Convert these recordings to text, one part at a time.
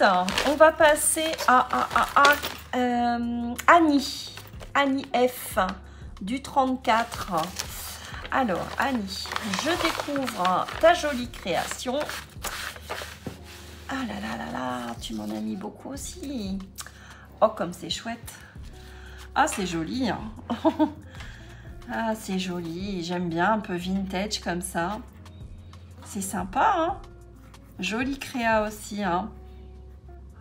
Ensuite, on va passer à Annie. Annie F du 34. Alors, Annie, je découvre ta jolie création. Ah là là là là, tu m'en as mis beaucoup aussi. Oh, comme c'est chouette. Ah, c'est joli. Hein. Ah, c'est joli. J'aime bien un peu vintage comme ça. C'est sympa, hein. Jolie créa aussi, hein.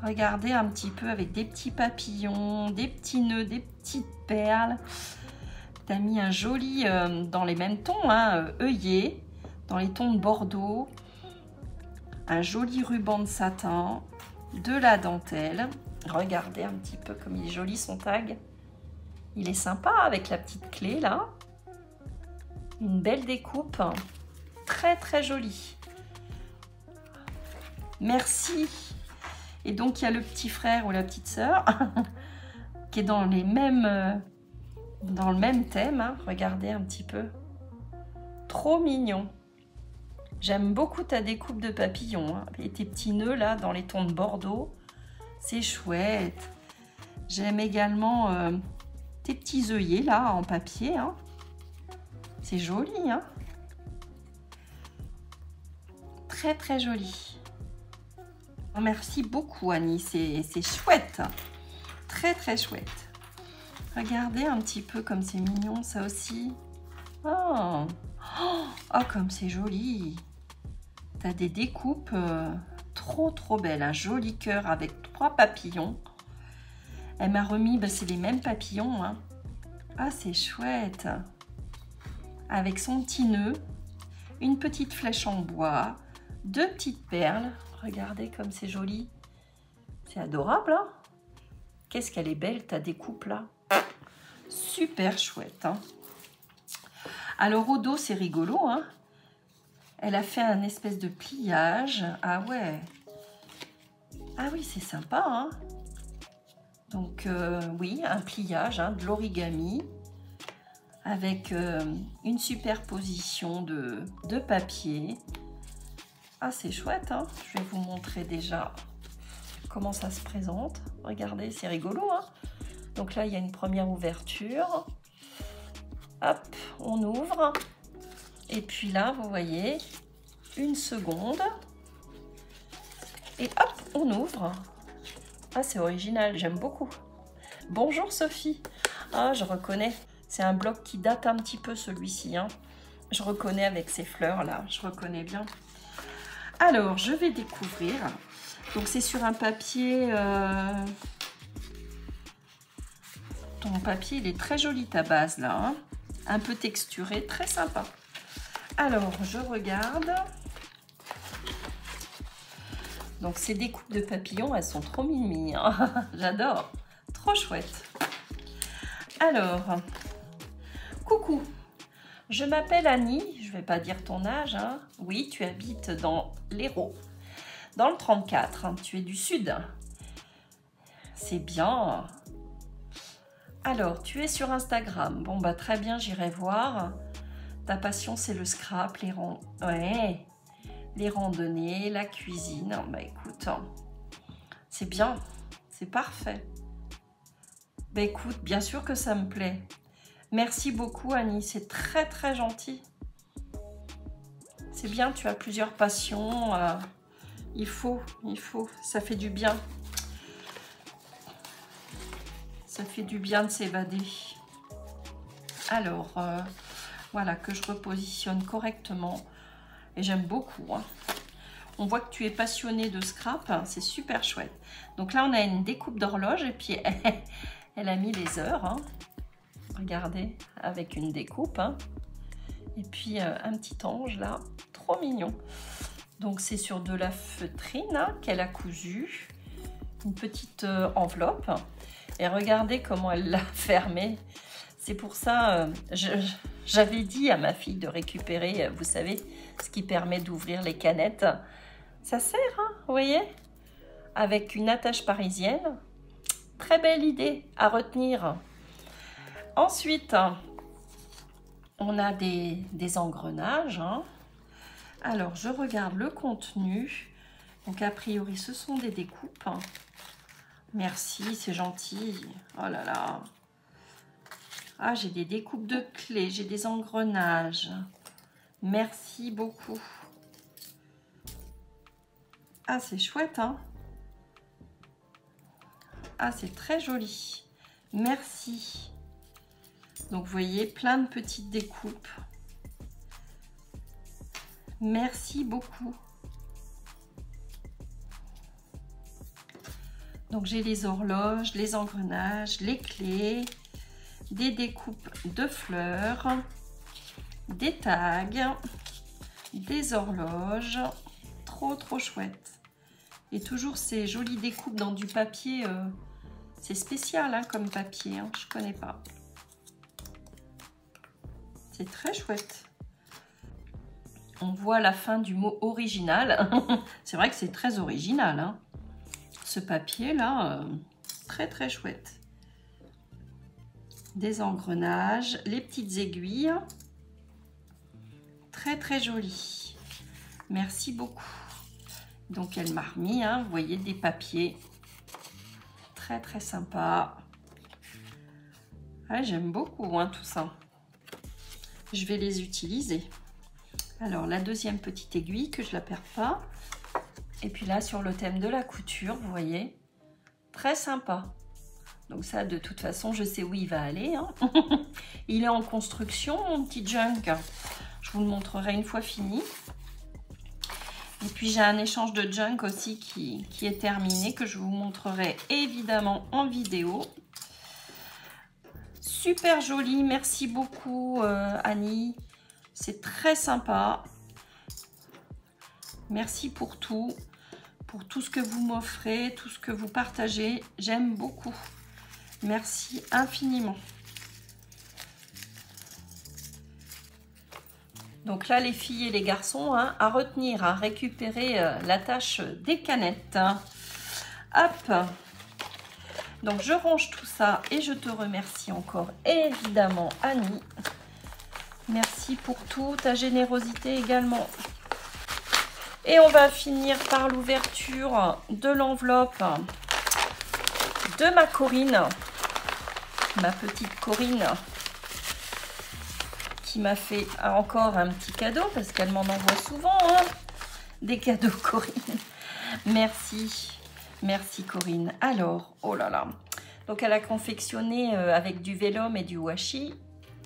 Regardez un petit peu avec des petits papillons, des petits nœuds, des petites perles. Tu as mis un joli, dans les mêmes tons, hein, œillet, dans les tons de Bordeaux. Un joli ruban de satin, de la dentelle. Regardez un petit peu comme il est joli son tag. Il est sympa avec la petite clé là. Une belle découpe. Très très jolie. Merci. Et donc il y a le petit frère ou la petite sœur qui est dans les mêmes, dans le même thème. Hein. Regardez un petit peu. Trop mignon. J'aime beaucoup ta découpe de papillon. Hein. Et tes petits nœuds là dans les tons de Bordeaux. C'est chouette. J'aime également tes petits œillets là en papier. Hein. C'est joli. Hein. Très très joli. Merci beaucoup Annie, c'est chouette, très très chouette. Regardez un petit peu comme c'est mignon ça aussi. Oh, oh comme c'est joli. T'as des découpes trop trop belles, un joli cœur avec 3 papillons. Elle m'a remis, c'est les mêmes papillons. Hein. Ah c'est chouette. Avec son petit nœud, une petite flèche en bois, 2 petites perles. Regardez comme c'est joli. C'est adorable, hein. Qu'est-ce qu'elle est belle, ta découpe là. Super chouette. Hein. Alors au dos, c'est rigolo. Hein. Elle a fait un espèce de pliage. Ah ouais. Ah oui, c'est sympa. Hein. Donc oui, un pliage, hein, de l'origami. Avec une superposition de papier. Ah, c'est chouette, hein. Je vais vous montrer déjà comment ça se présente. Regardez, c'est rigolo, hein. Donc là, il y a une première ouverture. Hop, on ouvre. Et puis là, vous voyez, une seconde. Et hop, on ouvre. Ah, c'est original, j'aime beaucoup. Bonjour Sophie. Ah, je reconnais. C'est un bloc qui date un petit peu celui-ci, hein. Je reconnais avec ces fleurs là, je reconnais bien. Alors, je vais découvrir. Donc, c'est sur un papier. Ton papier, il est très joli, ta base, là. Hein. Un peu texturé, très sympa. Alors, je regarde. Donc, ces découpes de papillons, elles sont trop mimi. Hein. J'adore. Trop chouette. Alors, coucou. Je m'appelle Annie, je ne vais pas dire ton âge, hein. Oui, tu habites dans l'Hérault, dans le 34, hein. Tu es du sud. C'est bien. Alors, tu es sur Instagram. Bon, bah très bien, j'irai voir. Ta passion, c'est le scrap, les randonnées, la cuisine. Bah écoute, hein. C'est bien, c'est parfait. Bah écoute, bien sûr que ça me plaît. Merci beaucoup Annie, c'est très très gentil. C'est bien, tu as plusieurs passions. Il faut, ça fait du bien. Ça fait du bien de s'évader. Alors, voilà, que je repositionne correctement. Et j'aime beaucoup. Hein. On voit que tu es passionné de scrap, hein, c'est super chouette. Donc là, on a une découpe d'horloge et puis elle a mis les heures. Hein. Regardez, avec une découpe. Hein. Et puis un petit ange là, trop mignon. Donc c'est sur de la feutrine hein, qu'elle a cousu. Une petite enveloppe. Et regardez comment elle l'a fermée. C'est pour ça, j'avais dit à ma fille de récupérer, vous savez, ce qui permet d'ouvrir les canettes. Ça sert, hein, vous voyez, avec une attache parisienne. Très belle idée à retenir. Ensuite, on a des engrenages. Hein. Alors, je regarde le contenu. Donc a priori ce sont des découpes. Merci, c'est gentil. Oh là là. Ah, j'ai des découpes de clés, j'ai des engrenages. Merci beaucoup. Ah, c'est chouette, hein? Ah, c'est très joli. Merci. Donc, vous voyez, plein de petites découpes. Merci beaucoup. Donc, j'ai les horloges, les engrenages, les clés, des découpes de fleurs, des tags, des horloges. Trop, trop chouette. Et toujours ces jolies découpes dans du papier. C'est spécial hein, comme papier, hein, je ne connais pas. C'est très chouette. On voit la fin du mot original. C'est vrai que c'est très original. Hein. Ce papier là, très très chouette. Des engrenages, les petites aiguilles. Très très joli. Merci beaucoup. Donc elle m'a remis, hein, vous voyez, des papiers. Très très sympa. Ah, j'aime beaucoup hein, tout ça. Je vais les utiliser. Alors la deuxième petite aiguille que je la perds pas. Et puis là sur le thème de la couture, vous voyez, très sympa. Donc ça de toute façon je sais où il va aller. Hein. Il est en construction mon petit junk. Je vous le montrerai une fois fini. Et puis j'ai un échange de junk aussi qui est terminé, que je vous montrerai évidemment en vidéo. Super joli, merci beaucoup Annie. C'est très sympa. Merci pour tout ce que vous m'offrez, tout ce que vous partagez. J'aime beaucoup. Merci infiniment. Donc là, les filles et les garçons, hein, à retenir, à récupérer la tâche des canettes. Hein. Hop. Donc je range tout ça et je te remercie encore évidemment Annie. Merci pour tout, ta générosité également. Et on va finir par l'ouverture de l'enveloppe de ma Corinne, ma petite Corinne, qui m'a fait encore un petit cadeau parce qu'elle m'en envoie souvent, hein, des cadeaux Corinne. Merci, merci Corinne. Alors, oh là là, donc elle a confectionné avec du vélum et du washi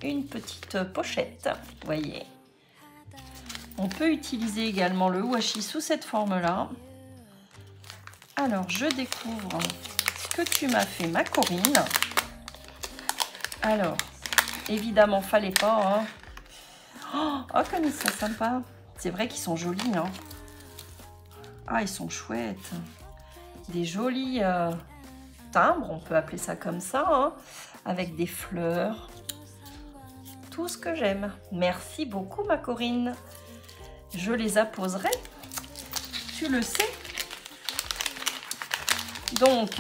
une petite pochette, vous voyez. On peut utiliser également le washi sous cette forme-là. Alors, je découvre ce que tu m'as fait, ma Corinne. Alors, évidemment, fallait pas. Hein. Oh, comme ils sont sympas. C'est vrai qu'ils sont jolis. Hein. Ah, ils sont chouettes. Des jolis timbres, on peut appeler ça comme ça, hein, avec des fleurs. Tout ce que j'aime. Merci beaucoup, ma Corinne. Je les apposerai. Tu le sais. Donc,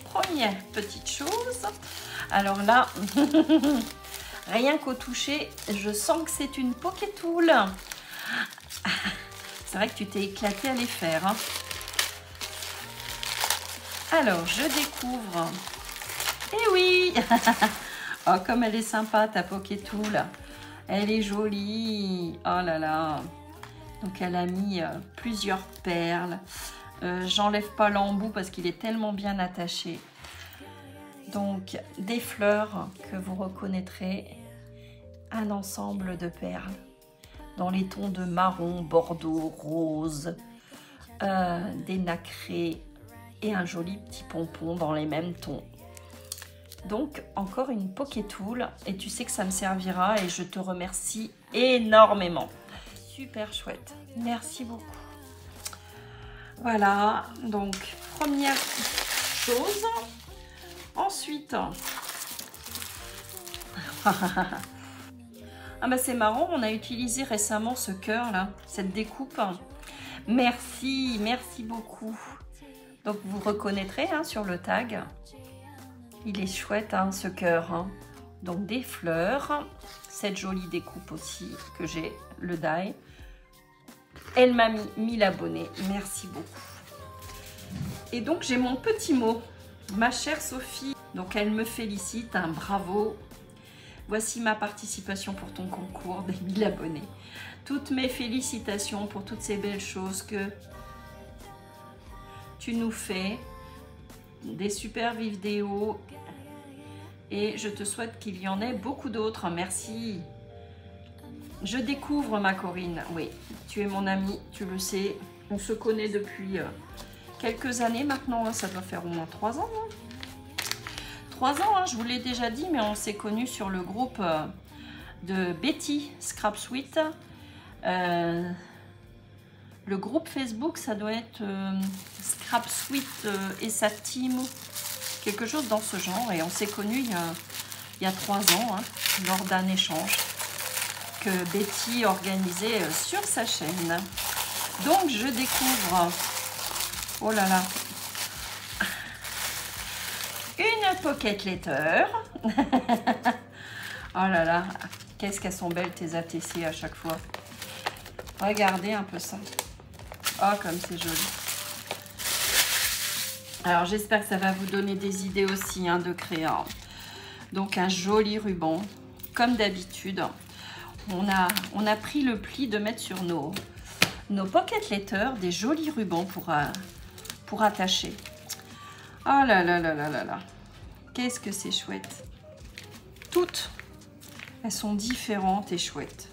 première petite chose. Alors là, rien qu'au toucher, je sens que c'est une Pokétool. C'est vrai que tu t'es éclaté à les faire. Hein. Alors, je découvre. Eh oui. Oh, comme elle est sympa, ta Pokétool. Elle est jolie. Oh là là. Donc, elle a mis plusieurs perles. J'enlève pas l'embout parce qu'il est tellement bien attaché. Donc, des fleurs que vous reconnaîtrez. Un ensemble de perles dans les tons de marron, bordeaux, rose, des nacrés et un joli petit pompon dans les mêmes tons. Donc, encore une Pokétool et tu sais que ça me servira et je te remercie énormément. Super chouette. Merci beaucoup. Voilà, donc première chose. Ensuite, ah bah c'est marrant, on a utilisé récemment ce cœur là, cette découpe. Merci, merci beaucoup. Donc vous reconnaîtrez hein, sur le tag. Il est chouette hein, ce cœur. Hein. Donc des fleurs, cette jolie découpe aussi que j'ai, le die. Elle m'a mis 1000 abonnés. Merci beaucoup. Et donc, j'ai mon petit mot. Ma chère Sophie, donc elle me félicite, un bravo. Voici ma participation pour ton concours des 1000 abonnés. Toutes mes félicitations pour toutes ces belles choses que tu nous fais. Des super vidéos. Et je te souhaite qu'il y en ait beaucoup d'autres. Merci. Je découvre ma Corinne. Oui, tu es mon amie, tu le sais. On se connaît depuis quelques années maintenant. Ça doit faire au moins 3 ans. 3 ans, hein, je vous l'ai déjà dit, mais on s'est connus sur le groupe de Betty Scrap Sweet. Le groupe Facebook, ça doit être Scrap Sweet et sa team. Quelque chose dans ce genre. Et on s'est connus il y a 3 ans, hein, lors d'un échange que Betty organisait sur sa chaîne. Donc je découvre, oh là là, une pocket letter. Oh là là, qu'est-ce qu'elles sont belles tes ATC à chaque fois. Regardez un peu ça. Oh, comme c'est joli. Alors j'espère que ça va vous donner des idées aussi, hein, de créer donc un joli ruban. Comme d'habitude, on a pris le pli de mettre sur nos pocket letters des jolis rubans pour attacher. Oh là là là là là là. Qu'est-ce que c'est chouette. Toutes, elles sont différentes et chouettes.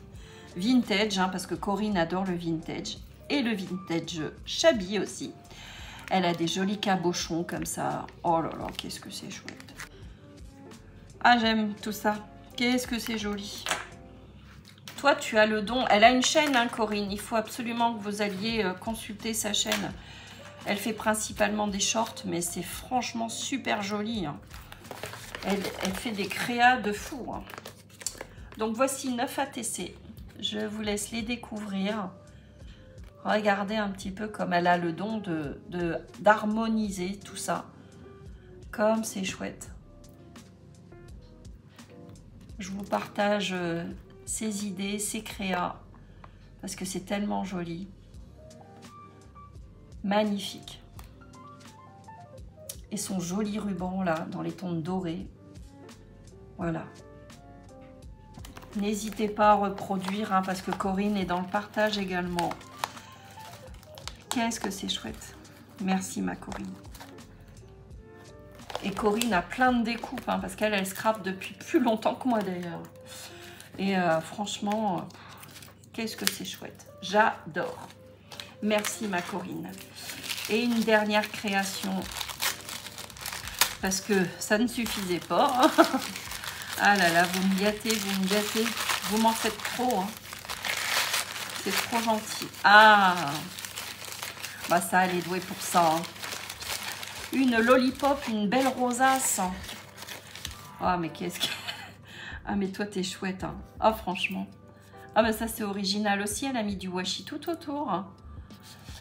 Vintage, hein, parce que Corinne adore le vintage. Et le vintage shabby aussi. Elle a des jolis cabochons comme ça. Oh là là, qu'est-ce que c'est chouette. Ah, j'aime tout ça. Qu'est-ce que c'est joli. Toi, tu as le don. Elle a une chaîne, hein, Corinne. Il faut absolument que vous alliez consulter sa chaîne. Elle fait principalement des shorts, mais c'est franchement super joli, hein. Elle fait des créas de fou, hein. Donc, voici 9 ATC. Je vous laisse les découvrir. Regardez un petit peu comme elle a le don d'harmoniser tout ça. Comme c'est chouette. Je vous partage ces idées, ces créas, parce que c'est tellement joli. Magnifique. Et son joli ruban là, dans les tons dorés. Voilà. N'hésitez pas à reproduire, hein, parce que Corinne est dans le partage également. Qu'est-ce que c'est chouette. Merci ma Corinne. Et Corinne a plein de découpes, hein, parce qu'elle scrape depuis plus longtemps que moi d'ailleurs. Et franchement, qu'est-ce que c'est chouette. J'adore. Merci ma Corinne. Et une dernière création, parce que ça ne suffisait pas. Hein. Ah là là, vous me gâtez, vous me gâtez. Vous m'en faites trop. Hein. C'est trop gentil. Ah, bah ça, elle est douée pour ça. Hein. Une lollipop, une belle rosace. Ah, mais qu'est-ce que... Ah, mais toi, t'es chouette. Hein. Ah, franchement. Ah, bah ça, c'est original aussi. Elle a mis du washi tout autour.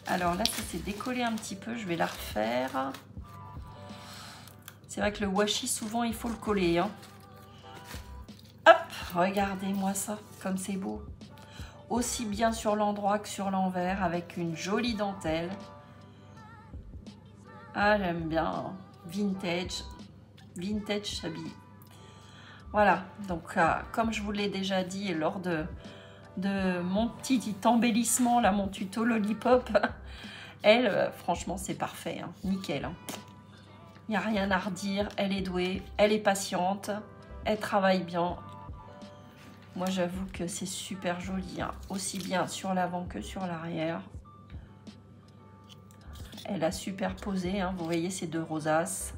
Alors là, ça s'est décollé un petit peu. Je vais la refaire. C'est vrai que le washi, souvent, il faut le coller. Hein. Hop, regardez-moi ça, comme c'est beau. Aussi bien sur l'endroit que sur l'envers, avec une jolie dentelle. Ah, j'aime bien. Vintage. Vintage shabby. Voilà, donc comme je vous l'ai déjà dit lors de mon petit embellissement, là, mon tuto lollipop, elle, franchement, c'est parfait. Hein, nickel. Hein. Il n'y a rien à redire. Elle est douée, elle est patiente, elle travaille bien. Moi, j'avoue que c'est super joli, hein, aussi bien sur l'avant que sur l'arrière. Elle a superposé, hein, vous voyez ces deux rosaces.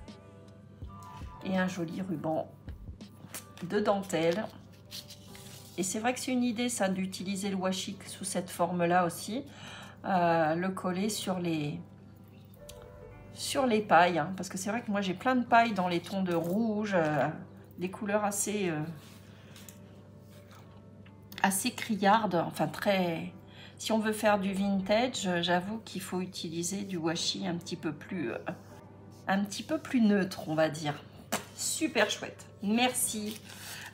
Et un joli ruban de dentelle. Et c'est vrai que c'est une idée, ça, d'utiliser le washi sous cette forme-là aussi. Le coller sur les pailles. Hein, parce que c'est vrai que moi, j'ai plein de pailles dans les tons de rouge, des couleurs assez criardes, enfin très... Si on veut faire du vintage, j'avoue qu'il faut utiliser du washi un petit peu plus neutre, on va dire. Super chouette. Merci.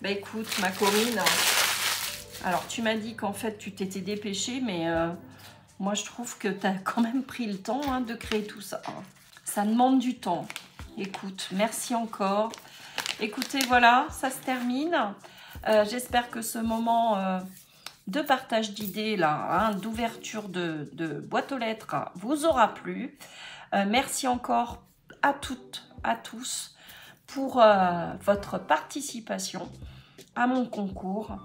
Bah écoute, ma Corinne, alors tu m'as dit qu'en fait tu t'étais dépêchée, mais Moi, je trouve que tu as quand même pris le temps hein, de créer tout ça. Ça demande du temps. Écoute, merci encore. Écoutez, voilà, ça se termine. J'espère que ce moment de partage d'idées, là, hein, d'ouverture de boîte aux lettres, vous aura plu. Merci encore à toutes, à tous, pour votre participation à mon concours.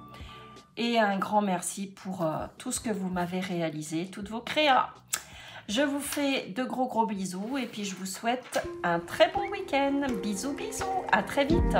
Et un grand merci pour tout ce que vous m'avez réalisé, toutes vos créas. Je vous fais de gros bisous et puis je vous souhaite un très bon week-end. Bisous, bisous, à très vite.